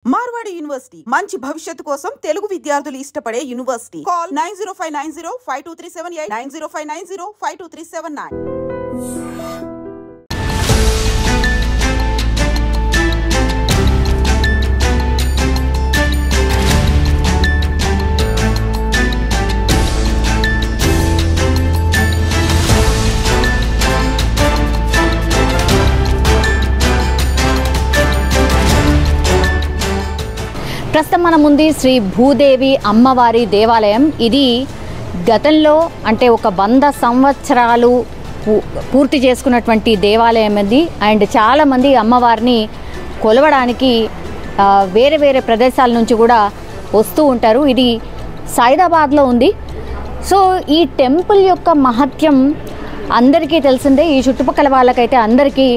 Marwadi university మంచి భవిష్యత్తు కోసం తెలుగు విద్యార్థులు ఇష్టపడే యూనివర్సిటీ. కాల్ 9059052378 9059052379. ప్రస్తుతం మన ముందు శ్రీ భూదేవి అమ్మవారి దేవాలయం. ఇది గతంలో అంటే ఒక 100 సంవత్సరాలు పూర్తి చేసుకున్నటువంటి దేవాలయం ఇది. అండ్ చాలామంది అమ్మవారిని కొలవడానికి వేరే వేరే ప్రదేశాల నుంచి కూడా వస్తూ ఉంటారు. ఇది సైదాబాద్లో ఉంది. సో ఈ టెంపుల్ యొక్క మహత్యం అందరికీ తెలిసిందే, ఈ చుట్టుపక్కల వాళ్ళకైతే అందరికీ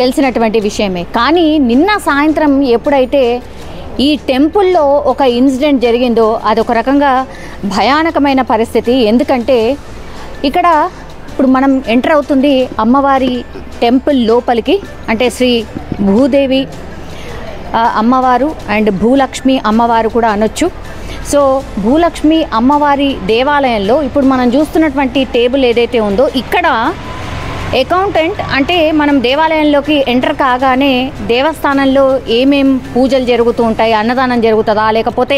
తెలిసినటువంటి విషయమే. కానీ నిన్న సాయంత్రం ఎప్పుడైతే ఈ టెంపుల్లో ఒక ఇన్సిడెంట్ జరిగిందో అదొక రకంగా భయానకమైన పరిస్థితి. ఎందుకంటే ఇక్కడ ఇప్పుడు మనం ఎంటర్ అవుతుంది అమ్మవారి టెంపుల్ లోపలికి, అంటే శ్రీ భూదేవి అమ్మవారు అండ్ భూలక్ష్మి అమ్మవారు కూడా అనొచ్చు. సో భూలక్ష్మి అమ్మవారి దేవాలయంలో ఇప్పుడు మనం చూస్తున్నటువంటి టేబుల్ ఏదైతే ఉందో ఇక్కడ అకౌంటెంట్, అంటే మనం దేవాలయంలోకి ఎంటర్ కాగానే దేవస్థానంలో ఏమేం పూజలు జరుగుతూ ఉంటాయి, అన్నదానం జరుగుతుందా లేకపోతే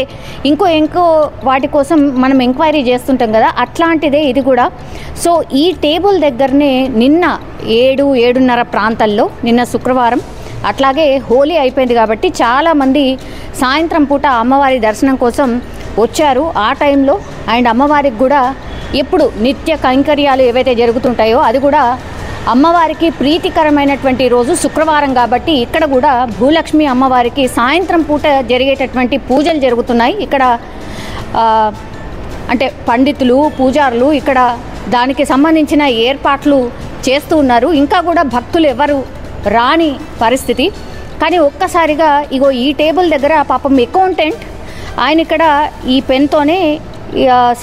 ఇంకో వాటి కోసం మనం ఎంక్వైరీ చేస్తుంటాం కదా, అట్లాంటిదే ఇది కూడా. సో ఈ టేబుల్ దగ్గరనే నిన్న 7-7:30 ప్రాంతాల్లో, నిన్న శుక్రవారం, అట్లాగే హోలీ అయిపోయింది కాబట్టి చాలామంది సాయంత్రం పూట అమ్మవారి దర్శనం కోసం వచ్చారు ఆ టైంలో. అండ్ అమ్మవారికి కూడా ఎప్పుడు నిత్య కైంకర్యాలు ఏవైతే జరుగుతుంటాయో అది కూడా అమ్మవారికి ప్రీతికరమైనటువంటి రోజు శుక్రవారం కాబట్టి ఇక్కడ కూడా భూలక్ష్మి అమ్మవారికి సాయంత్రం పూట జరిగేటటువంటి పూజలు జరుగుతున్నాయి. ఇక్కడ అంటే పండితులు, పూజారులు ఇక్కడ దానికి సంబంధించిన ఏర్పాట్లు చేస్తూ ఉన్నారు. ఇంకా కూడా భక్తులు ఎవరు రాని పరిస్థితి. కానీ ఒక్కసారిగా ఇగో ఈ టేబుల్ దగ్గర పాపం అకౌంటెంట్ ఆయన ఇక్కడ ఈ పెన్తోనే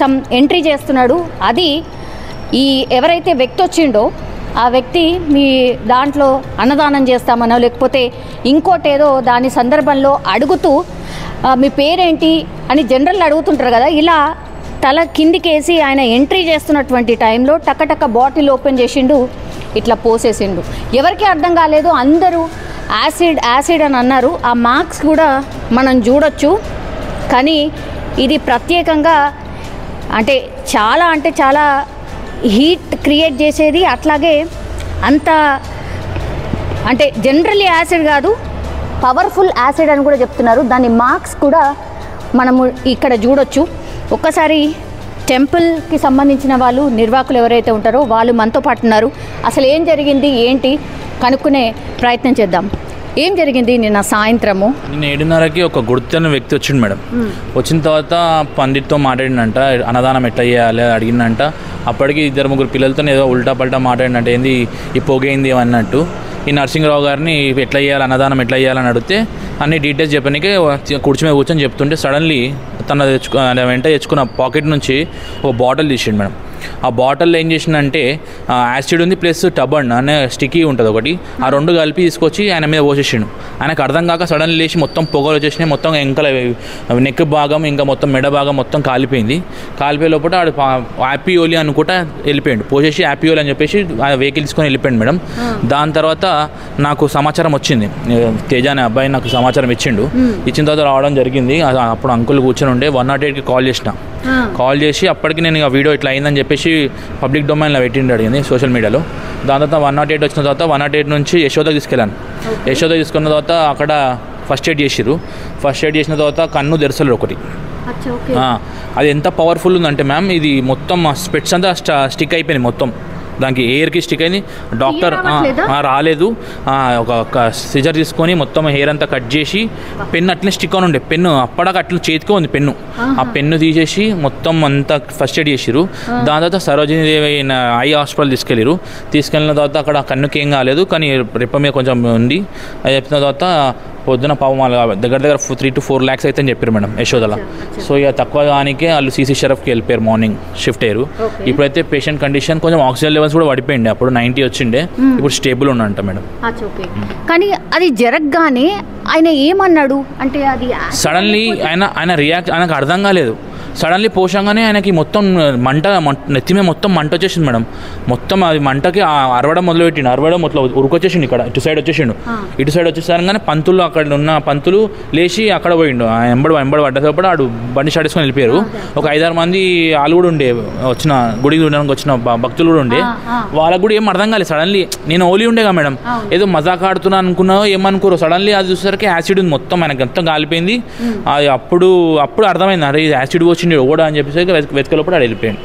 సమ్ ఎంట్రీ చేస్తున్నాడు. అది ఈ ఎవరైతే వ్యక్తి వచ్చిండో ఆ వ్యక్తి మీ దాంట్లో అన్నదానం చేస్తామనో లేకపోతే ఇంకోటేదో దాని సందర్భంలో అడుగుతూ మీ పేరేంటి అని జనరల్ అడుగుతుంటారు కదా, ఇలా తల కిందికేసి ఆయన ఎంట్రీ చేస్తున్నటువంటి టైంలో టక్కటక్క బాటిల్ ఓపెన్ చేసిండు, ఇట్లా పోసేసిండు. ఎవరికి అర్థం కాలేదు, అందరూ యాసిడ్ అని అన్నారు. ఆ మార్క్స్ కూడా మనం చూడొచ్చు. కానీ ఇది ప్రత్యేకంగా అంటే చాలా హీట్ క్రియేట్ చేసేది. అట్లాగే అంత అంటే జనరల్లీ యాసిడ్ కాదు, పవర్ఫుల్ యాసిడ్ అని కూడా చెప్తున్నారు. దాని మార్క్స్ కూడా మనము ఇక్కడ చూడొచ్చు. ఒక్కసారి టెంపుల్కి సంబంధించిన వాళ్ళు, నిర్వాహకులు ఎవరైతే ఉంటారో వాళ్ళు మనతో పాటు ఉన్నారు. అసలు ఏం జరిగింది ఏంటి కనుక్కునే ప్రయత్నం చేద్దాం. ఏం జరిగింది నిన్న సాయంత్రము? నిన్న 7:30కి ఒక గుర్తైన వ్యక్తి వచ్చిండు మేడం. వచ్చిన తర్వాత పండిట్తో మాట్లాడినంట, అన్నదానం ఎట్లా చేయాలి అడిగిందంట. అప్పటికి 2-3 పిల్లలతో ఏదో ఉల్టా పల్టా మాట్లాడినంట, ఏంది ఈ పొగైంది అన్నట్టు. ఈ నరసింహరావు గారిని ఎట్లా చేయాలి, అన్నదానం ఎట్లా చేయాలని అడిగితే అన్ని డీటెయిల్స్ చెప్పడానికి కుర్చీ మీద కూర్చొని చెప్తుంటే సడన్లీ తన వెంట తెచ్చుకున్న పాకెట్ నుంచి ఒక బాటిల్ తీసిండు మేడం. ఆ బాటిల్లో ఏం చేసిందంటే యాసిడ్ ఉంది ప్లస్ టబన్ అనే స్టిక్కీ ఉంటుంది ఒకటి, ఆ 2 కలిపి తీసుకొచ్చి ఆయన మీద పోసేసిండు. ఆయనకు అర్థం కాక సడన్లీ లేచి మొత్తం పొగలు వచ్చేసినాయి. మొత్తం వెంకల నెక్ భాగం ఇంకా మొత్తం మెడ భాగం మొత్తం కాలిపోయింది. కాలిపోయే లోపల ఆడు హ్యాపీ ఓలీ అనుకుంటా వెళ్ళిపోయాడు. పోసేసి హ్యాపీ ఓలీ అని చెప్పేసి ఆ వెహికల్ తీసుకొని వెళ్ళిపోయాడు మేడం. దాని తర్వాత నాకు సమాచారం వచ్చింది, తేజ అనే అబ్బాయి నాకు సమాచారం ఇచ్చిండు. ఇచ్చిన తర్వాత రావడం జరిగింది. అప్పుడు అంకుల్ కూర్చొని ఉండే 108కి కాల్ చేసి అప్పటికి నేను వీడియో ఇట్లా అయిందని చెప్పేసి పబ్లిక్ డొమైన్లో పెట్టిండి అడిగింది సోషల్ మీడియాలో. దాని తర్వాత 108 వచ్చిన తర్వాత 108 నుంచి యశోదకి తీసుకెళ్ళాను. యశోద తీసుకున్న తర్వాత అక్కడ ఫస్ట్ ఎయిడ్ చేసిర్రు. ఫస్ట్ ఎయిడ్ చేసిన తర్వాత కన్ను తెరసలు ఒకటి, అది ఎంత పవర్ఫుల్ ఉందంటే మ్యామ్, ఇది మొత్తం స్పెట్స్ అంతా స్టిక్ అయిపోయింది. మొత్తం దానికి ఎయిర్కి స్టిక్ అయింది. డాక్టర్ రాలేదు, ఒక సిజర్ తీసుకొని మొత్తం హెయిర్ అంతా కట్ చేసి పెన్ను అట్లనే స్టిక్ అని ఉండే, పెన్ను అప్పటికి అట్లా చేతికి ఉంది పెన్ను, ఆ పెన్ను తీసేసి మొత్తం అంతా ఫస్ట్ ఎయిడ్ చేసిరు. దాని తర్వాత సరోజినీదేవి ఐ హాస్పిటల్ తీసుకెళ్ళిన తర్వాత అక్కడ కన్నుకి ఏం కాలేదు, కానీ రెప్ప మీద కొంచెం ఉంది. అది చెప్పిన తర్వాత పొద్దున పాపం వాళ్ళు దగ్గర 3 to 4 lakhs అయితే అని చెప్పారు మేడం యశోదల. సో ఇక తక్కువ దానికే వాళ్ళు సీసీ షరఫ్కి వెళ్ళిపోయారు, మార్నింగ్ షిఫ్ట్ అయ్యారు. ఇప్పుడైతే పేషెంట్ కండిషన్ కొంచెం ఆక్సిజన్ లెవెల్స్ కూడా పడిపోయింది, అప్పుడు 90 వచ్చిండే, ఇప్పుడు స్టేబుల్ ఉన్నంట మేడం. కానీ అది జరగగానే ఆయన ఏమన్నాడు అంటే అది సడన్లీ ఆయన రియాక్ట్ ఆయనకు అర్థం కాలేదు. సడన్లీ పోషంగానే ఆయనకి మొత్తం నెత్తి మీద మొత్తం మంట వచ్చేసింది మేడం. మొత్తం అది మంటకి అరవడం మొదలుపెట్టిండు, మొదలు ఉరుకొచ్చేసిండు, ఇక్కడ ఇటు సైడ్ వచ్చేసిండు. ఇటు సైడ్ వచ్చేసరిగానే పంతులు అక్కడ ఉన్న పంతులు లేచి అక్కడ పోయిండు. ఎంబడి పడ్డప్పుడు ఆడు బండి స్టార్ట్ వెళ్ళిపోయారు. ఒక 5-6 మంది వాళ్ళు కూడా ఉండే, వచ్చిన గుడికి ఉండడానికి వచ్చిన భక్తులు కూడా ఉండే. వాళ్ళకు కూడా ఏం అర్థం కాలేదు. సడన్లీ నేను ఓలీ ఉండేగా మేడం, ఏదో మజాక్ ఆడుతున్నా అనుకున్నావు ఏమనుకోరు. సడన్లీ అది చూసేసరికి యాసిడ్ ఉంది మొత్తం, ఆయనకి మొత్తం కాలిపోయింది. అది అప్పుడు అర్థమైంది, అరే ఇది యాసిడ్ వచ్చింది ఓడా అని చెప్పేసి వెతకలోపడి ఆడ వెళ్ళిపోయింది.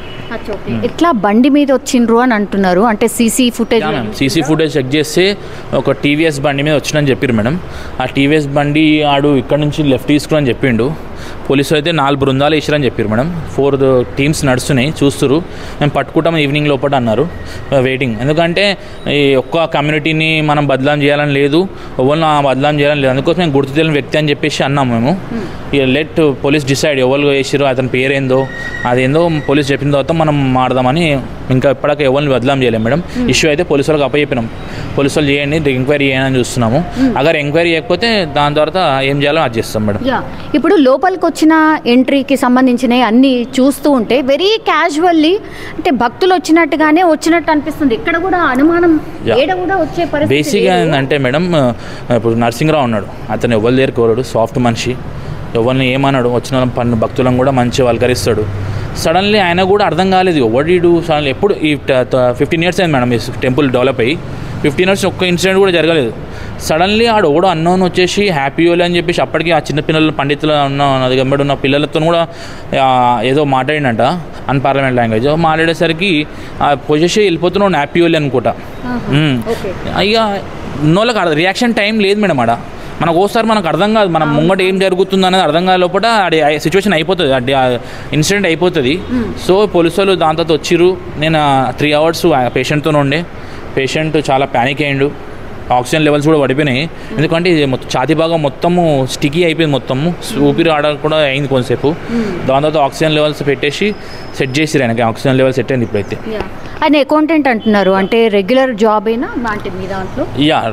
ఎట్లా బండి మీద వచ్చిండ్రు అని అంటున్నారు, అంటే సీసీ ఫుటేజ్ చెక్ చేస్తే ఒక టీవీఎస్ బండి మీద వచ్చిందని చెప్పారు మేడం. ఆ టీవీఎస్ బండి ఆడు ఇక్కడ నుంచి లెఫ్ట్ తీసుకుని చెప్పిండు. పోలీసులు అయితే 4 బృందాలు వేసారని చెప్పారు మేడం. 4 teams నడుస్తున్నాయి, చూస్తున్నారు. మేము పట్టుకుంటాం ఈవినింగ్ లోపల అన్నారు. వెయిటింగ్, ఎందుకంటే ఈ ఒక్క కమ్యూనిటీని మనం బదలాం చేయాలని లేదు, ఎవరిని బదలాం చేయాలని లేదు. అందుకోసం మేము గుర్తు తెలియని వ్యక్తి అని చెప్పేసి అన్నాం మేము. లెట్ పోలీస్ డిసైడ్ ఎవరు వేసారో అతని పేరేందో అదేందో పోలీస్ చెప్పిన తర్వాత మనం మాడదామని. ఇంకా ఇప్పటికే ఎవరిని బదలాం చేయలేము మేడం. ఇష్యూ అయితే పోలీసు వాళ్ళకి అప్పచెప్పినాం, పోలీసు వాళ్ళు చేయండి, ఎంక్వైరీ చేయాలని చూస్తున్నాము. అగర్ ఎంక్వైరీ చేయకపోతే దాని తర్వాత ఏం చేయాలో అది చేస్తాం మేడం. ఇప్పుడు లోపలికి వచ్చిన ఎంట్రీకి సంబంధించినవి అన్నీ చూస్తూ ఉంటే వెరీ క్యాజువల్లీ అంటే భక్తులు వచ్చినట్టుగానే వచ్చినట్టు అనిపిస్తుంది. ఇక్కడ కూడా అనుమానం కూడా వచ్చే పరిస్థితి. బేసిక్గా ఏంటంటే మేడం, ఇప్పుడు నరసింహరావు ఉన్నాడు, అతను ఎవరి దగ్గరికి కోరాడు, సాఫ్ట్ మనిషి, ఎవరిని ఏమన్నాడు, వచ్చిన భక్తులను కూడా మంచి వల్కరిస్తాడు. సడన్లీ ఆయన కూడా అర్థం కాలేదు ఎవడు సడన్లీ. ఎప్పుడు ఈ 15 years అయింది మేడం ఈ టెంపుల్ డెవలప్ అయ్యి, 15 years ఒక్క ఇన్సిడెంట్ కూడా జరగలేదు. సడన్లీ ఆడు ఓడో అన్నోన్ వచ్చేసి హ్యాపీ ఓలీ అని చెప్పేసి అప్పటికి ఆ చిన్నపిల్లలు పండితులు అది గంబడి ఉన్న పిల్లలతో కూడా ఏదో మాట్లాడినట అన్పార్లమెంట్ లాంగ్వేజ్ మాట్లాడేసరికి పొజెసి వెళ్ళిపోతున్నాడు హ్యాపీ ఓలీ అనుకుంటా. ఇక ఉన్నోళ్ళకి రియాక్షన్ టైం లేదు మేడం. ఆడ మనకు ఓసారి మనకు అర్థం కాదు, మనం ముంగట ఏం జరుగుతుంది అనేది అర్థం కాదు, లోపల అది సిచ్యువేషన్ అయిపోతుంది, ఇన్సిడెంట్ అయిపోతుంది. సో పోలీసు వాళ్ళు దాంతో వచ్చిర్రు. నేను 3 hours పేషెంట్తో ఉండే. పేషెంట్ చాలా ప్యానిక్ అయ్యిండు, ఆక్సిజన్ లెవెల్స్ కూడా పడిపోయినాయి. ఎందుకంటే ఇది మొత్తం ఛాతీ భాగం మొత్తము స్టికీ అయిపోయింది, మొత్తము ఊపిరి ఆడ కూడా అయింది కొంతసేపు. దాని తర్వాత ఆక్సిజన్ లెవెల్స్ పెట్టేసి సెట్ చేసిరు, ఆయనకి ఆక్సిజన్ లెవెల్ సెట్ అయింది ఇప్పుడైతే. ఆయన అకౌంటెంట్ అంటున్నారు, అంటే రెగ్యులర్ జాబ్ అయినా మీ దాంట్లో?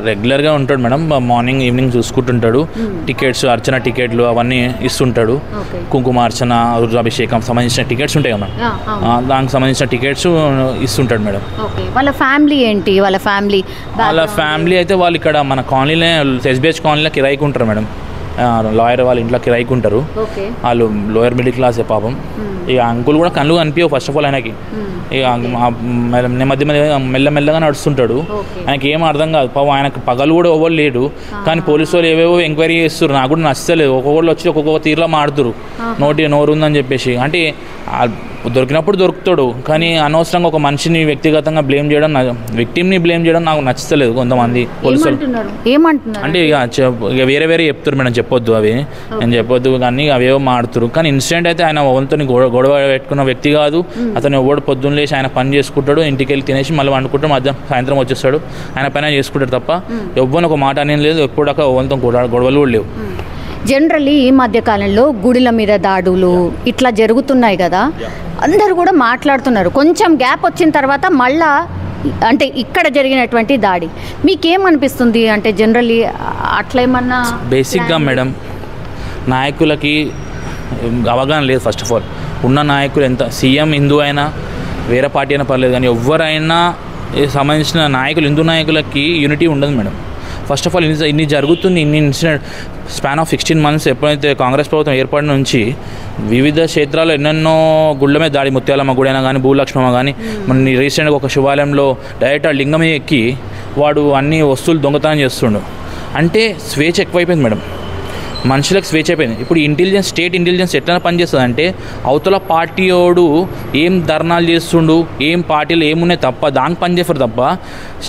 రెగ్యులర్గా ఉంటాడు మేడం, మార్నింగ్ ఈవినింగ్ చూసుకుంటుంటాడు. టికెట్స్, అర్చన టికెట్లు అవన్నీ ఇస్తుంటాడు. కుంకుమార్చన, రుద్రాభిషేకం సంబంధించిన టికెట్స్ ఉంటాయి కదా, దానికి సంబంధించిన టికెట్స్ ఇస్తుంటాడు మేడం. వాళ్ళ ఫ్యామిలీ ఏంటి? వాళ్ళ ఫ్యామిలీ అయితే వాళ్ళు ఇక్కడ మన కాలనీలో ఎస్బిహెచ్ కాలనీలో కిరాయికి ఉంటారు మేడం. లాయర్ వాళ్ళ ఇంట్లో కిరాయికి ఉంటారు. వాళ్ళు లోయర్ మిడిల్ క్లాసే పాపం. ఇక అంకుల్ కూడా కళ్ళు కనిపించవు ఫస్ట్ ఆఫ్ ఆల్ ఆయనకి. ఇక మధ్య మెల్లమెల్లగా నడుస్తుంటాడు. ఆయనకి ఏం అర్థం కాదు పాపం. ఆయనకు పగలు కూడా ఎవరు లేడు, కానీ పోలీసు వాళ్ళు ఏవేవో ఎంక్వైరీ చేస్తారు. నాకు కూడా నచ్చలేదు, ఒక్కొక్కళ్ళు వచ్చి ఒక్కొక్క తీరులో మాడుతురు, నోరు ఉందని చెప్పేసి. అంటే దొరికినప్పుడు దొరుకుతాడు, కానీ అనవసరంగా ఒక మనిషిని వ్యక్తిగతంగా బ్లేమ్ చేయడం, విక్టిమ్ని బ్లేమ్ చేయడం నాకు నచ్చలేదు. కొంతమంది పోలీసులు అంటే ఇక వేరే చెప్తారు మేడం, చెప్పొద్దు అవి, నేను చెప్పొద్దు, కానీ అవేవో మాడుతారు. కానీ ఇన్సిడెంట్ అయితే ఆయన ఎవరితో గొడవ పెట్టుకున్న వ్యక్తి కాదు. అతను ఎవడు పొద్దున్న లేచి ఆయన పని చేసుకుంటాడు, ఇంటికి వెళ్ళి తినేసి మళ్ళీ వండుకుంటాడు, సాయంత్రం వచ్చేస్తాడు, ఆయన పైన చేసుకుంటాడు తప్ప ఎవ్వరు ఒక మాట అనేది లేదు. ఎప్పుడు దాకా ఎవరితో గొడవలు కూడా లేవు. జనరల్లీ ఈ మధ్యకాలంలో గుడిల మీద దాడులు ఇట్లా జరుగుతున్నాయి కదా, అందరూ కూడా మాట్లాడుతున్నారు. కొంచెం గ్యాప్ వచ్చిన తర్వాత మళ్ళా అంటే ఇక్కడ జరిగినటువంటి దాడి మీకేమనిపిస్తుంది? అంటే జనరల్లీ అట్లా ఏమన్నా బేసిక్గా మేడం నాయకులకి అవగాహన లేదు. ఫస్ట్ ఆఫ్ ఆల్ ఉన్న నాయకులు ఎంత సీఎం హిందూ అయినా వేరే పార్టీ అయినా పర్లేదు, కానీ ఎవరైనా సంబంధించిన నాయకులు హిందూ నాయకులకి యూనిటీ ఉండదు మేడం. ఫస్ట్ ఆఫ్ ఆల్ ఇన్ని జరుగుతుంది, ఇన్ని ఇన్సిడెంట్ స్పాన్ ఆఫ్ 16 months ఎప్పుడైతే కాంగ్రెస్ ప్రభుత్వం ఏర్పడిన నుంచి వివిధ క్షేత్రాల్లో ఎన్నెన్నో గుళ్ళ మీద దాడి, ముత్యాలమ్మ గుడి అయినా కానీ, భూలక్ష్మమ్మ కానీ, మన రీసెంట్గా ఒక శివాలయంలో డైరెక్ట్ ఆ లింగమే ఎక్కి వాడు అన్ని వస్తువులు దొంగతనం చేస్తుండు. అంటే స్వేచ్ఛ ఎక్కువైపోయింది మేడం, మనుషులకు స్వేచ్ఛ అయిపోయింది. ఇప్పుడు స్టేట్ ఇంటెలిజెన్స్ ఎట్లా పనిచేస్తుంది అంటే అవతల పార్టీయోడు ఏం ధర్నాలు చేస్తుండు, ఏం పార్టీలు ఏమున్నాయి తప్ప దానికి పనిచేస్తారు తప్ప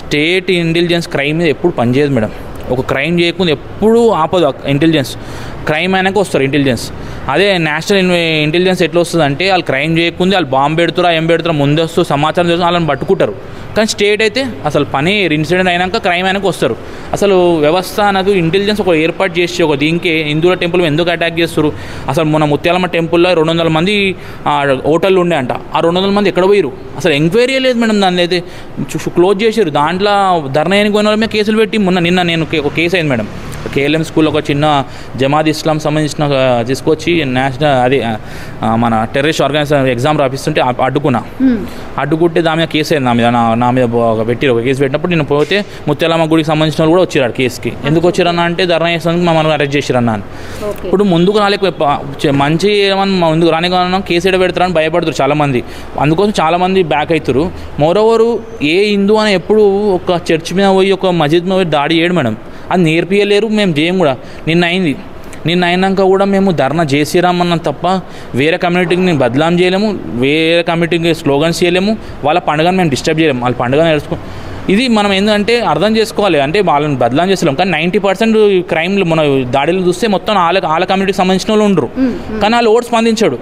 స్టేట్ ఇంటెలిజెన్స్ క్రైమ్ మీద ఎప్పుడు పనిచేయదు మేడం. ఒక క్రైమ్ చేయకుండా ఎప్పుడూ ఆపదు ఇంటెలిజెన్స్. క్రైమ్ అయినాక వస్తారు ఇంటెలిజెన్స్. అదే నేషనల్ ఇంటెలిజెన్స్ ఎట్లా వస్తుంది అంటే వాళ్ళు క్రైమ్ చేయకుండా వాళ్ళు బాంబు పెడుతారా ఏం పెడతారా ముందే వస్తూ సమాచారం చేస్తూ వాళ్ళని పట్టుకుంటారు. కానీ స్టేట్ అయితే అసలు పని ఇన్సిడెంట్ అయినాక క్రైమ్ అయినాక వస్తారు. అసలు వ్యవస్థ నాకు ఇంటెలిజెన్స్ ఒక ఏర్పాటు చేసి ఒక దీనికి హిందువుల టెంపుల్ ఎందుకు అటాక్ చేస్తారు? అసలు మన ముత్యాలమ్మ టెంపుల్లో 200 మంది హోటళ్ళు ఉండే అంట. ఆ 200 మంది ఎక్కడ పోయారు? అసలు ఎంక్వైరీ లేదు మేడం. దాన్ని అయితే క్లోజ్ చేశారు. దాంట్లో ధర్నా అయిన వాళ్ళ మీద కేసులు పెట్టి నిన్న నేను ఒక కేసు అయింది మేడం. కేఎల్ఎం స్కూల్లో ఒక చిన్న జమాత్ ఇస్లాం సంబంధించిన తీసుకొచ్చి నేషనల్ అది మన టెర్రరిస్ట్ ఆర్గనైజేషన్ ఎగ్జామ్ రాపిస్తుంటే అడ్డుకుంటే దాని మీద కేసు అయింది. నా మీద పెట్టి ఒక కేసు పెట్టినప్పుడు నేను పోతే ముత్యాలమ్మ గుడికి సంబంధించిన వాళ్ళు కూడా వచ్చారు కేసుకి. ఎందుకు వచ్చారన్నా అంటే ధర్నా చేసినందుకు మమ్మల్ని అరెస్ట్ చేశారన్నా. ఇప్పుడు ముందుకు రాలేక మంచి ఏమన్నా ముందుకు రానికన్నా కేసు ఎడ పెడతారని భయపడుతారు చాలామంది. అందుకోసం చాలామంది బ్యాక్ అవుతారు. మోరోవరు ఏ హిందూ అని ఎప్పుడు ఒక చర్చ్ మీద పోయి ఒక మస్జిద్ మీద పోయి దాడి చేయడు మేడం. అది నేర్పియలేరు, మేము చేయం కూడా. నిన్న అయినాక కూడా మేము ధర్నా చేసిరామన్నాం తప్ప వేరే కమ్యూనిటీకి నేను బదలాం చేయలేము, వేరే కమ్యూనిటీకి స్లోగన్స్ చేయలేము, వాళ్ళ పండుగను మేము డిస్టర్బ్ చేయలేము. వాళ్ళ పండుగ నేర్చుకో ఇది మనం ఏంటంటే అర్థం చేసుకోవాలి. అంటే వాళ్ళని బదలాం చేస్తున్నాం. కానీ 90% క్రైమ్లు మన దాడులు చూస్తే మొత్తం వాళ్ళ కమ్యూనిటీకి సంబంధించిన వాళ్ళు ఉండరు. కానీ వాళ్ళు ఓటు స్పందించాడు.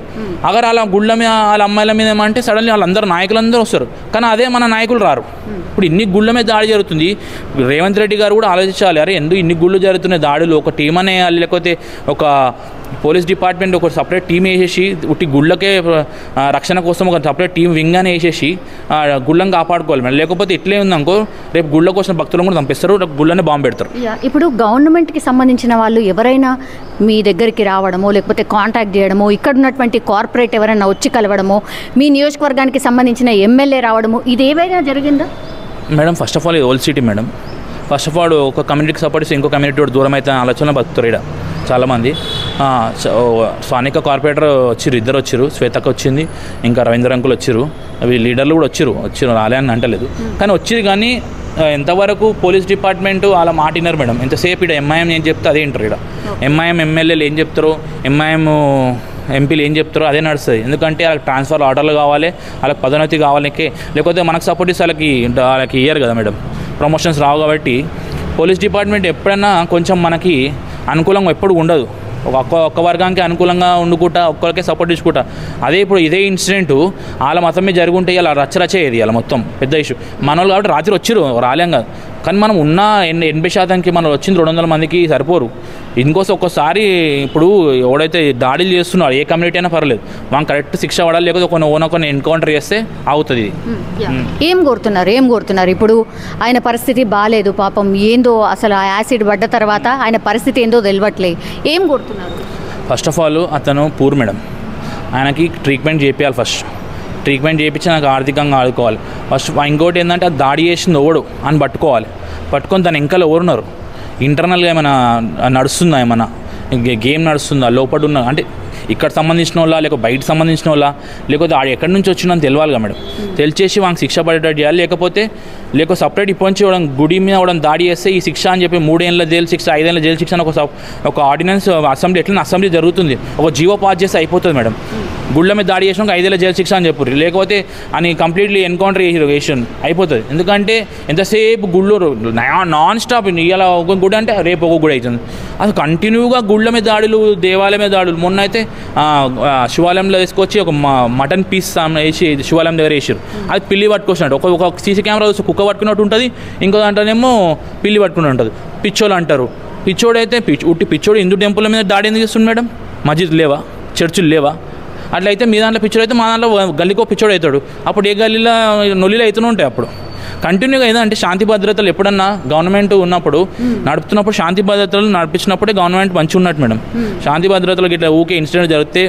అగర్ వాళ్ళ గుళ్ళ మీద వాళ్ళ అమ్మాయిల మీద ఏమంటే సడన్లీ వాళ్ళందరూ నాయకులందరూ వస్తారు. కానీ అదే మన నాయకులు రారు. ఇప్పుడు ఇన్ని గుళ్ళ మీద దాడి జరుగుతుంది. రేవంత్ రెడ్డి గారు కూడా ఆలోచించాలి. అరే ఎందుకు ఇన్ని గుళ్ళు జరుగుతున్నాయి దాడులు, ఒక టీం అనేయాలి, లేకపోతే ఒక పోలీస్ డిపార్ట్మెంట్ ఒక సపరేట్ టీం వేసేసి ఉట్టి గుళ్ళకే రక్షణ కోసం ఒక సపరేట్ టీం వింగ్ అని వేసేసి గుళ్ళని కాపాడుకోవాలి మేడం. లేకపోతే ఇట్లే ఉందనుకో రేపు గుళ్ళ కోసం భక్తులను కూడా చంపిస్తారు, గుళ్ళని బాంబు పెడతారు. ఇప్పుడు గవర్నమెంట్కి సంబంధించిన వాళ్ళు ఎవరైనా మీ దగ్గరికి రావడమో లేకపోతే కాంటాక్ట్ చేయడమో, ఇక్కడ ఉన్నటువంటి కార్పొరేట్ ఎవరైనా వచ్చి కలవడమో, మీ నియోజకవర్గానికి సంబంధించిన ఎమ్మెల్యే రావడమో, ఇది ఏవైనా జరిగిందా మేడం? ఫస్ట్ ఆఫ్ ఆల్ ఇది old city madam. First of all ఒక కమ్యూనిటీకి సపోర్ట్ చేసి ఇంకో కమ్యూనిటీ దూరం అయితే ఆలోచన బతుకుతారు ఇక్కడ చాలామంది. స్థానిక కార్పొరేటర్ వచ్చారు, ఇద్దరు వచ్చారు, శ్వేతక్క వచ్చింది, ఇంకా రవీంద్ర అంకుల్ వచ్చారు. అవి లీడర్లు కూడా వచ్చారు రాలేని అంటలేదు. కానీ వచ్చింది. కానీ ఎంతవరకు పోలీస్ డిపార్ట్మెంట్ అలా మాట విన్నారు మేడం. ఎంతసేపు ఇక్కడ ఎంఐఎం ఏం చెప్తే అదే వింటారు. ఇక్కడ ఎంఐఎం ఎమ్మెల్యేలు ఏం చెప్తారో, ఎంఐఎం ఎంపీలు ఏం చెప్తారో అదే నడుస్తుంది. ఎందుకంటే వాళ్ళకి ట్రాన్స్ఫర్ ఆర్డర్లు కావాలి, వాళ్ళకి పదోన్నతి కావాలకే, లేకపోతే మనకు సపోర్ట్ ఇస్తే వాళ్ళకి ఇయ్యరు కదా మేడం, ప్రమోషన్స్ రావు. కాబట్టి పోలీస్ డిపార్ట్మెంట్ ఎప్పుడైనా కొంచెం మనకి అనుకూలంగా ఎప్పుడు ఉండదు. ఒక్క వర్గానికి అనుకూలంగా ఉండుకుంటా ఒక్కరికే సపోర్ట్ ఇచ్చుకుంటా. అదే ఇప్పుడు ఇదే ఇన్సిడెంట్ వాళ్ళ మతం మీద జరుగుంటే ఇలా రచ్చరచేది అలా మొత్తం పెద్ద ఇష్యూ. మన వాళ్ళు కాబట్టి రాత్రి వచ్చిరు రాలేం కాదు. కానీ మనం ఉన్న 80%కి మనం వచ్చింది 200 మందికి సరిపోరు. ఇంకోసం ఒక్కోసారి ఇప్పుడు ఎవడైతే దాడులు చేస్తున్నాడు ఏ కమ్యూనిటీ అయినా పర్లేదు, మనం కరెక్ట్ శిక్ష పడాలి, లేకపోతే కొన్ని ఎన్కౌంటర్ చేస్తే అవుతుంది. ఏం కోరుతున్నారు ఇప్పుడు? ఆయన పరిస్థితి బాగాలేదు పాపం, ఏందో అసలు ఆ యాసిడ్ పడ్డ తర్వాత ఆయన పరిస్థితి ఏందో తెలియట్లేదు. ఏం కోరుతున్నారు? ఫస్ట్ ఆఫ్ ఆల్ అతను పూర్ మేడం, ఆయనకి ట్రీట్మెంట్ చేయించాలి. ఫస్ట్ ట్రీట్మెంట్ చేయించి నాకు ఆర్థికంగా ఆడుకోవాలి ఫస్ట్. ఇంకోటి ఏంటంటే అది దాడి చేసింది ఎవడు అని పట్టుకొని దాని ఇంకా ఎవరున్నారు, ఇంటర్నల్గా ఏమైనా నడుస్తుందా, ఏమైనా గేమ్ నడుస్తుందా, లోపల ఉన్న అంటే ఇక్కడ సంబంధించిన వాళ్ళ, లేకపోతే బయట సంబంధించిన వాళ్ళ, లేకపోతే ఆడు ఎక్కడి నుంచి వచ్చిందని తెలియాలిగా మేడం. తెలిసేసి వాళ్ళకి శిక్ష పడేటట్టు చేయాలి. లేకపోతే సపరేట్ ఇప్పటి నుంచి ఇవ్వడం గుడి మీద ఇవ్వడం దాడి చేస్తే ఈ శిక్ష అని చెప్పి 3 ఏళ్ళ జైలు శిక్ష 5 ఏళ్ళ జైలు శిక్ష అని ఒక ఆర్డినెన్స్ అసెంబ్లీ ఎట్లా అసెంబ్లీ జరుగుతుంది, ఒక జీవో పాస్ చేస్తే అయిపోతుంది మేడం. గుళ్ళ మీద దాడి చేసిన 5 ఏళ్ళ జైలు శిక్ష అని చెప్పారు. లేకపోతే అని కంప్లీట్లీ ఎన్కౌంటర్ చేసి అయిపోతుంది. ఎందుకంటే ఎంతసేపు గుళ్ళు నాన్ స్టాప్, ఇలా ఒక గుడి అంటే రేపు ఒక గుడి అవుతుంది. అసలు కంటిన్యూగా గుళ్ళ మీద దాడులు, దేవాలయం మీద దాడులు. మొన్న అయితే శివాలయంలో తీసుకొచ్చి ఒక మటన్ పీస్ వేసి శివాలయం దగ్గర వేసారు. అది పిల్లి పట్టుకొచ్చినట్టు ఒక సీసీ కెమెరా చూసి కుక్క పట్టుకున్నట్టు ఉంటుంది, ఇంకో దాంట్లోనేమో పిల్లి పట్టుకుని ఉంటుంది. పిచ్చోళ్ళు అంటారు. పిచ్చోడైతే పిచ్చోడు హిందూ టెంపుల్ మీద దాడి ఎందుకు చేస్తుంది మేడం? మస్జిద్ లేవా, చర్చిలు లేవా? అట్లయితే మీ దాంట్లో పిచ్చోడు అయితే మా దాంట్లో గల్లీకో పిచ్చోడు అవుతాడు. అప్పుడు ఏ గల్లీలో నొల్లిలో అవుతూనే ఉంటాయి. అప్పుడు కంటిన్యూగా ఏదంటే శాంతి భద్రతలు ఎప్పుడన్నా గవర్నమెంట్ ఉన్నప్పుడు నడుపుతున్నప్పుడు శాంతి భద్రతలు నడిపించినప్పుడే గవర్నమెంట్ మంచిగా ఉన్నట్టు మేడం. శాంతి భద్రతలకు ఇట్లా ఊకే ఇన్సిడెంట్ జరిగితే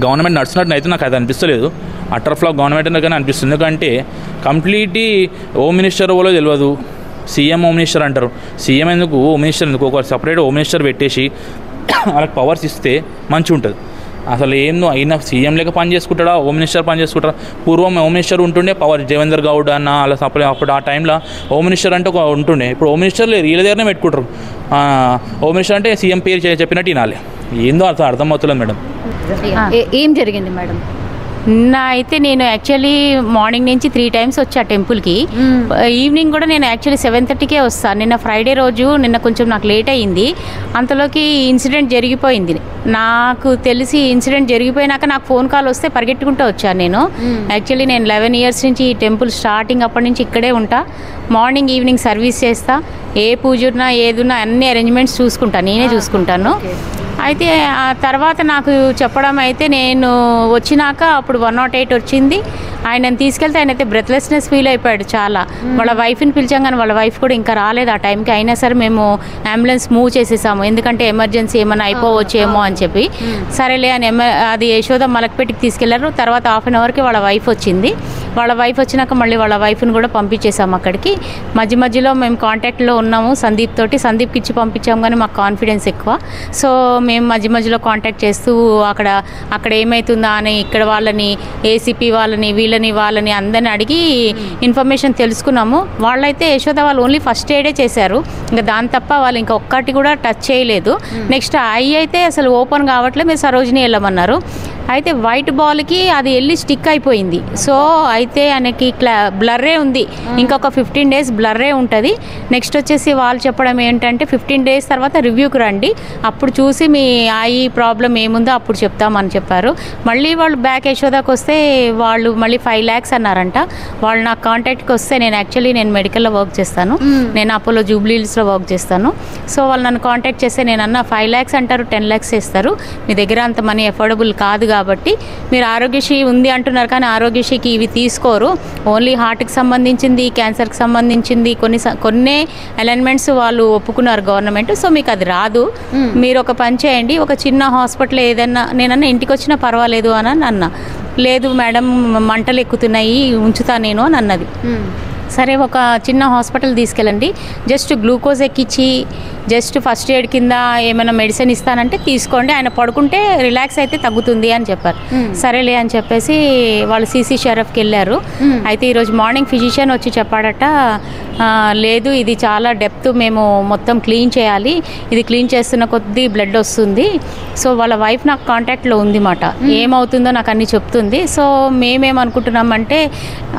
గవర్నమెంట్ నడుస్తున్నట్టు అయితే నాకు అది అనిపిస్తలేదు. అటర్ ఫ్లాప్ గవర్నమెంట్ కానీ అనిపిస్తుంది. ఎందుకంటే కంప్లీట్లీ హోమ్ మినిస్టర్ ఎవరో తెలియదు, సీఎం హోమ్ మినిస్టర్ అంటారు. సీఎం ఎందుకు, హోమ్ మినిస్టర్ ఎందుకు? ఒక సపరేట్ హోమ్ మినిస్టర్ పెట్టేసి వాళ్ళకి పవర్స్ ఇస్తే మంచిగా ఉంటుంది. అసలు ఏందో అయినా సీఎం లేక పని చేసుకుంటాడా, హోమ్ మినిస్టర్ పని చేసుకుంటారా? పూర్వం హోమ్ మినిస్టర్ ఉంటుండే, పవర్ దేవేందర్ గౌడ్ అన్న అలా అప్పుడు ఆ టైంలో హోమ్ మినిస్టర్ అంటే ఒక ఉంటుండే. ఇప్పుడు హోమ్ మినిస్టర్ లేదు, వీళ్ళ దగ్గరనే పెట్టుకుంటారు. హోమ్ మినిస్టర్ అంటే సీఎం పేరు చెప్పినట్టు వినాలి. ఏందో అర్థమవుతుంది మేడం. ఏం జరిగింది మేడం? అయితే నేను యాక్చువల్లీ మార్నింగ్ నుంచి 3 times వచ్చా టెంపుల్కి. ఈవినింగ్ కూడా నేను యాక్చువల్లీ 7:30కే వస్తాను. నిన్న ఫ్రైడే రోజు కొంచెం నాకు లేట్ అయ్యింది. అంతలోకి ఇన్సిడెంట్ జరిగిపోయింది. నాకు తెలిసి ఇన్సిడెంట్ జరిగిపోయినాక నాకు ఫోన్ కాల్ వస్తే పరిగెట్టుకుంటూ వచ్చాను నేను. యాక్చువల్లీ నేను 11 years నుంచి ఈ టెంపుల్ స్టార్టింగ్ అప్పటి నుంచి ఇక్కడే ఉంటా. మార్నింగ్ ఈవినింగ్ సర్వీస్ చేస్తా. ఏ పూజ ఉన్నా ఏదున్నా అన్ని అరేంజ్మెంట్స్ చూసుకుంటాను, నేనే చూసుకుంటాను. అయితే ఆ తర్వాత నాకు చెప్పడం అయితే నేను వచ్చినాక అప్పుడు 108 వచ్చింది. ఆయనను తీసుకెళ్తే ఆయన అయితే బ్రెత్లెస్నెస్ ఫీల్ అయిపోయాడు చాలా. వాళ్ళ వైఫ్ని పిలిచాం కానీ వాళ్ళ వైఫ్ కూడా ఇంకా రాలేదు ఆ టైంకి. అయినా సరే మేము అంబులెన్స్ మూవ్ చేసేసాము, ఎందుకంటే ఎమర్జెన్సీ ఏమైనా అయిపోవచ్చేమో అని చెప్పి. సరేలే అని అది యశోద మలక్పేటకి తీసుకెళ్లారు. తర్వాత 1/2 hourకి వాళ్ళ వైఫ్ వచ్చింది. వాళ్ళ వైఫ్ వచ్చినాక మళ్ళీ వాళ్ళ వైఫ్ని కూడా పంపించేసాము అక్కడికి. మధ్యలో మేము కాంటాక్ట్లో ఉన్నాము సందీప్ తోటి. సందీప్కి ఇచ్చి పంపించాము కానీ మాకు కాన్ఫిడెన్స్ ఎక్కువ. సో మేము మధ్యలో కాంటాక్ట్ చేస్తూ అక్కడ ఏమవుతుందా అని ఇక్కడ వాళ్ళని, ఏసీపీ వాళ్ళని అందరిని అడిగి ఇన్ఫర్మేషన్ తెలుసుకున్నాము. వాళ్ళైతే యశోద వాళ్ళు ఓన్లీ ఫస్ట్ ఎయిడే చేశారు, ఇంకా దాని తప్ప వాళ్ళు ఇంకా ఒక్కటి కూడా టచ్ చేయలేదు. నెక్స్ట్ ఐ అయితే అసలు ఓపెన్ కావట్లేదు, మీరు సరోజిని వెళ్ళమన్నారు. అయితే వైట్ బాల్కి అది వెళ్ళి స్టిక్ అయిపోయింది. సో అయితే ఆయనకి బ్లర్రే ఉంది, ఇంకొక 15 days బ్లర్రే ఉంటుంది. నెక్స్ట్ వచ్చేసి వాళ్ళు చెప్పడం ఏంటంటే 15 days తర్వాత రివ్యూకి రండి, అప్పుడు చూసి మీ ఐ ప్రాబ్లం ఏముందో అప్పుడు చెప్తామని చెప్పారు. మళ్ళీ వాళ్ళు బ్యాక్ యశోదాకి వస్తే వాళ్ళు మళ్ళీ 5 lakhs అన్నారంట. వాళ్ళు నాకు కాంటాక్ట్కి వస్తే నేను మెడికల్లో వర్క్ చేస్తాను, నేను అపోలో జూబ్లీహిల్స్లో వర్క్ చేస్తాను. సో వాళ్ళు నన్ను కాంటాక్ట్ చేస్తే నేను అన్న 5 lakhs అంటారు, 10 lakhs ఇస్తారు, మీ దగ్గర అంత మనీ అఫోర్డబుల్ కాదు కాబట్టి మీరు ఆరోగ్యశ్రీ ఉంది అంటున్నారు కానీ ఆరోగ్యశ్రీకి ఇవి తీసుకోరు, ఓన్లీ హార్ట్కి సంబంధించింది, క్యాన్సర్కి సంబంధించింది కొన్ని అలైన్మెంట్స్ వాళ్ళు ఒప్పుకున్నారు గవర్నమెంట్. సో మీకు అది రాదు, మీరు ఒక పని చేయండి, ఒక చిన్న హాస్పిటల్ ఏదన్నా, నేనన్నా ఇంటికి వచ్చినా పర్వాలేదు అని అన్నా. లేదు మేడం మంటలు ఎక్కుతున్నాయి ఉంచుతా నేను అని అన్నది. సరే ఒక చిన్న హాస్పిటల్ తీసుకెళ్ళండి, జస్ట్ గ్లూకోజ్ ఎక్కించి జస్ట్ ఫస్ట్ ఎయిడ్ కింద ఏమైనా మెడిసిన్ ఇస్తానంటే తీసుకోండి, ఆయన పడుకుంటే రిలాక్స్ అయితే తగ్గుతుంది అని చెప్పారు. సరేలే అని చెప్పేసి వాళ్ళు సిసి షరఫ్కి వెళ్ళారు. అయితే ఈరోజు మార్నింగ్ ఫిజిషియన్ వచ్చి చెప్పాడట, లేదు ఇది చాలా డెప్త్, మేము మొత్తం క్లీన్ చేయాలి, ఇది క్లీన్ చేస్తున్న కొద్దీ బ్లడ్ వస్తుంది. సో వాళ్ళ వైఫ్ నాకు కాంటాక్ట్లో ఉంది మాట, ఏమవుతుందో నాకు అన్నీ చెప్తుంది. సో మేమేమనుకుంటున్నామంటే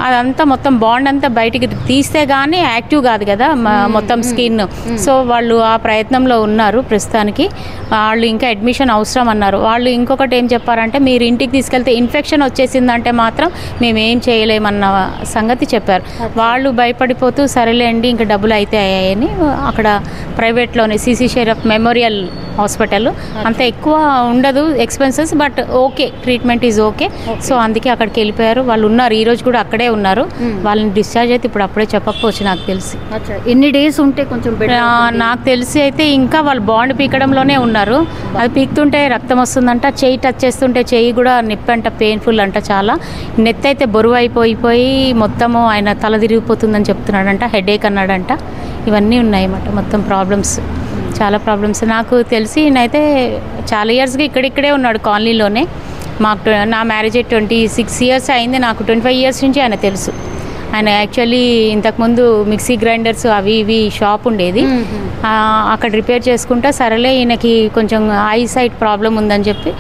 అదంతా మొత్తం బాండ్ అంతా బయటికి తీస్తే కానీ యాక్టివ్ కాదు కదా మొత్తం స్కిన్. సో వాళ్ళు ఆ ప్రయత్నంలో ఉన్నారు ప్రస్తుతానికి. వాళ్ళు ఇంకా అడ్మిషన్ అవసరం అన్నారు. వాళ్ళు ఇంకొకటి ఏం చెప్పారంటే, మీరు ఇంటికి తీసుకెళ్తే ఇన్ఫెక్షన్ వచ్చేసిందంటే మాత్రం మేమేం చేయలేమన్న సంగతి చెప్పారు. వాళ్ళు భయపడిపోతూ సరేలేండి ఇంకా డబ్బులు అయితే అయ్యాయని అక్కడ ప్రైవేట్లోనే సిసి షరఫ్ మెమోరియల్ హాస్పిటల్, అంత ఎక్కువ ఉండదు expenses, but okay treatment is okay. So అందుకే అక్కడికి వెళ్ళిపోయారు. వాళ్ళు ఉన్నారు, ఈరోజు కూడా అక్కడే ఉన్నారు. వాళ్ళని డిశ్చార్జ్ అయితే ఇప్పుడు అప్పుడే చెప్పకపోవచ్చు నాకు తెలిసి. ఎన్ని డేస్ ఉంటే కొంచెం నాకు తెలిసి అయితే ఇంకా వాళ్ళు బాండ్ పీకడంలోనే ఉన్నారు. అది పీకుతుంటే రక్తం వస్తుందంట, చెయ్యి టచ్ చేస్తుంటే చెయ్యి కూడా నొప్పి అంట, పెయిన్ఫుల్ అంట చాలా. నెత్తి అయితే బరువు అయిపోయి మొత్తము ఆయన తల తిరిగిపోతుందని చెప్తున్నాడంట, హెడేక్ అన్నాడంట. ఇవన్నీ ఉన్నాయి అన్నమాట మొత్తం ప్రాబ్లమ్స్, చాలా ప్రాబ్లమ్స్. నాకు తెలిసి నేనైతే చాలా ఇయర్స్గా ఇక్కడిక్కడే ఉన్నాడు కాలనీలోనే. నా మ్యారేజ్ 26 years అయింది, నాకు 25 years నుంచి ఆయన తెలుసు. ఆయన యాక్చువల్లీ ఇంతకుముందు మిక్సీ గ్రైండర్స్ అవి ఇవి షాప్ ఉండేది, అక్కడ రిపేర్ చేసుకుంటా సరేలే ఈయనకి కొంచెం ఐ సైట్ ప్రాబ్లం ఉందని చెప్పి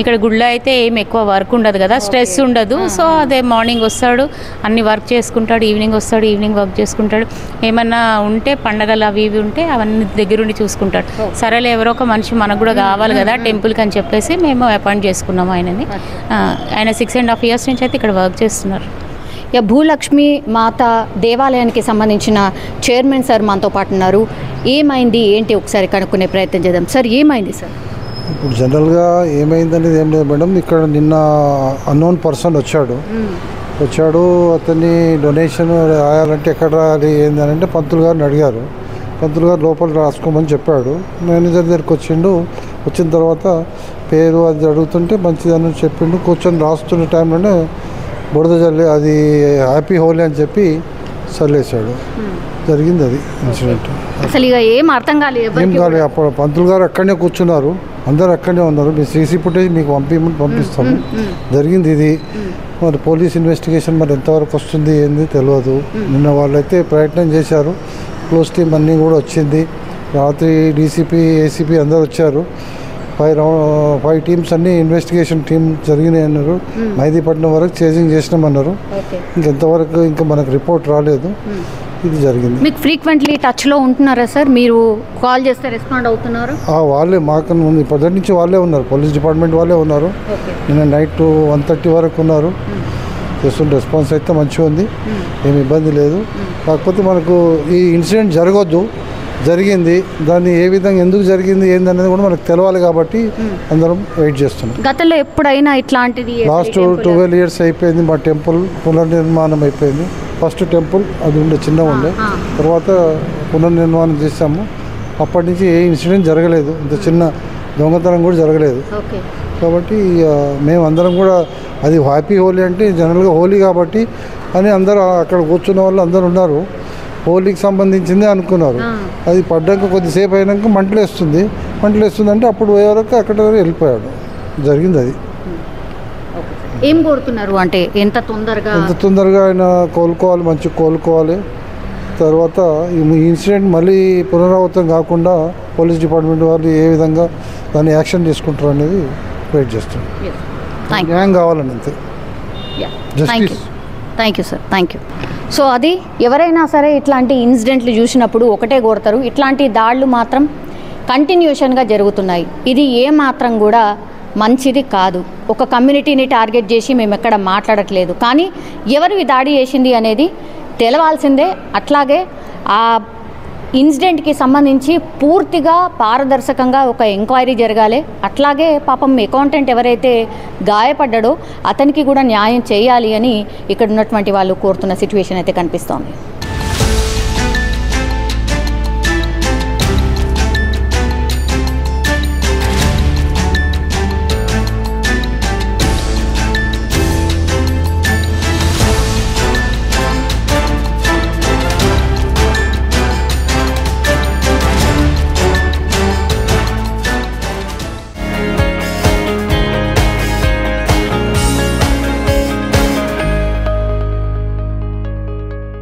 ఇక్కడ గుళ్ళో అయితే ఏం ఎక్కువ వర్క్ ఉండదు కదా, స్ట్రెస్ ఉండదు. సో అదే మార్నింగ్ వస్తాడు, అన్ని వర్క్ చేసుకుంటాడు, ఈవినింగ్ వస్తాడు, ఈవినింగ్ వర్క్ చేసుకుంటాడు. ఏమన్నా ఉంటే పండగలు అవి ఇవి ఉంటే అవన్నీ దగ్గరుండి చూసుకుంటాడు. సరేలే ఎవరో ఒక మనిషి మనకు కూడా కావాలి కదా టెంపుల్కి అని చెప్పేసి మేము అపాయింట్ చేసుకున్నాము ఆయనని. ఆయన 6.5 years నుంచి అయితే ఇక్కడ వర్క్ చేస్తున్నారు. భూలక్ష్మి మాత దేవాలయానికి సంబంధించిన చైర్మన్ సార్ మనతో పాటు ఉన్నారు. ఏమైంది ఏంటి ఒకసారి కనుక్కునే ప్రయత్నం చేద్దాం. సార్ ఏమైంది సార్? ఇప్పుడు జనరల్గా ఏమైందనేది ఏం లేదు మేడం, ఇక్కడ నిన్న అన్నోన్ పర్సన్ వచ్చాడు, అతన్ని డొనేషన్ రాయాలంటే ఎక్కడ రాయాలి ఏందని అంటే పంతులు గారిని అడిగారు. పంతులు గారు లోపల రాసుకోమని చెప్పాడు. మేనేజర్ దగ్గరికి వచ్చిన తర్వాత పేరు అది అడుగుతుంటే మంచిదని చెప్పిండు. కూర్చొని రాస్తున్న టైంలోనే బురద జల్లి అది హ్యాపీ హోలీ అని చెప్పి చల్లేశాడు. జరిగింది అది ఇన్సిడెంట్. అసలు ఇక ఏం అర్థం కాలేదు. అప్పుడు పంతులు గారు అక్కడనే కూర్చున్నారు, అందరు అక్కడనే ఉన్నారు. మీ సీసీ ఫుటేజ్ మీకు పంపిస్తాము. జరిగింది ఇది. మరి పోలీస్ ఇన్వెస్టిగేషన్ మరి ఎంతవరకు వస్తుంది ఏంది తెలియదు. నిన్న వాళ్ళైతే ప్రయత్నం చేశారు, క్లోజ్ టీమ్ అన్నీ కూడా వచ్చింది. రాత్రి డీసీపీ ఏసీపీ అందరు వచ్చారు. 5 టీమ్స్ అన్నీ ఇన్వెస్టిగేషన్ టీమ్ జరిగినాయి అన్నారు. మైదీపట్నం వరకు చేజింగ్ చేసినామన్నారు. ఇంకెంతవరకు ఇంకా మనకు రిపోర్ట్ రాలేదు. ఇది జరిగింది. మీకు ఫ్రీక్వెంట్లీ టచ్లో ఉంటున్నారా సార్? మీరు కాల్ చేస్తే రెస్పాండ్ అవుతున్నారు? వాళ్ళే మాకన్నా ఉంది, పొద్దున్న నుంచి వాళ్ళే ఉన్నారు, పోలీస్ డిపార్ట్మెంట్ వాళ్ళే ఉన్నారు. నిన్న నైట్ 1:30 వరకు ఉన్నారు. చేస్తున్న రెస్పాన్స్ అయితే మంచిగా ఉంది, ఏమి ఇబ్బంది లేదు. కాకపోతే మనకు ఈ ఇన్సిడెంట్ జరగొద్దు, జరిగింది, దాన్ని ఏ విధంగా ఎందుకు జరిగింది ఏందనేది కూడా మనకు తెలవాలి కాబట్టి అందరం వెయిట్ చేస్తున్నాం. గతంలో ఎప్పుడైనా ఇట్లాంటిది లాస్ట్ 12 years అయిపోయింది. మా టెంపుల్ పునర్నిర్మాణం అయిపోయింది. ఫస్ట్ టెంపుల్ అది ఉండే చిన్నగా ఉండే, తర్వాత పునర్నిర్మాణం చేసాము. అప్పటి నుంచి ఏ ఇన్సిడెంట్ జరగలేదు, ఇంత చిన్న దొంగతనం కూడా జరగలేదు. కాబట్టి మేము అందరం కూడా అది హ్యాపీ హోలీ అంటే జనరల్గా హోలీ కాబట్టి అని అందరూ అక్కడ కూర్చున్న వాళ్ళు అందరూ ఉన్నారు, హోలీకి సంబంధించిందే అనుకున్నారు. అది పడ్డాక కొద్దిసేపు అయినాక మంటలేస్తుంది అంటే అప్పుడు పోయే వరకు అక్కడ వెళ్ళిపోయాడు. జరిగింది అది. ఏం కోరుతున్నారు అంటే ఎంత తొందరగా ఆయన కోలుకోవాలి, మంచిగా కోలుకోవాలి. తర్వాత ఈ ఇన్సిడెంట్ మళ్ళీ పునరావృతం కాకుండా పోలీస్ డిపార్ట్మెంట్ వాళ్ళు ఏ విధంగా దాన్ని యాక్షన్ తీసుకుంటారు అనేది వెయిట్ చేస్తున్నాం. న్యాయం కావాలని అంతే. Thank you sir, thank you. So అది ఎవరైనా సరే ఇట్లాంటి ఇన్సిడెంట్లు చూసినప్పుడు ఒకటే కోరుతారు, ఇట్లాంటి దాడులు మాత్రం కంటిన్యూషన్గా జరుగుతున్నాయి, ఇది ఏ మాత్రం కూడా మంచిది కాదు. ఒక కమ్యూనిటీని టార్గెట్ చేసి మేము ఎక్కడ మాట్లాడట్లేదు, కానీ ఎవరు ఈ దాడి చేసింది అనేది తెలవాల్సిందే. అట్లాగే ఆ ఇన్సిడెంట్కి సంబంధించి పూర్తిగా పారదర్శకంగా ఒక ఎంక్వైరీ జరగాలి. అట్లాగే పాపం అకౌంటెంట్ ఎవరైతే గాయపడ్డాడో అతనికి కూడా న్యాయం చేయాలి అని ఇక్కడ ఉన్నటువంటి వాళ్ళు కోరుతున్న సిచ్యువేషన్ అయితే కనిపిస్తోంది.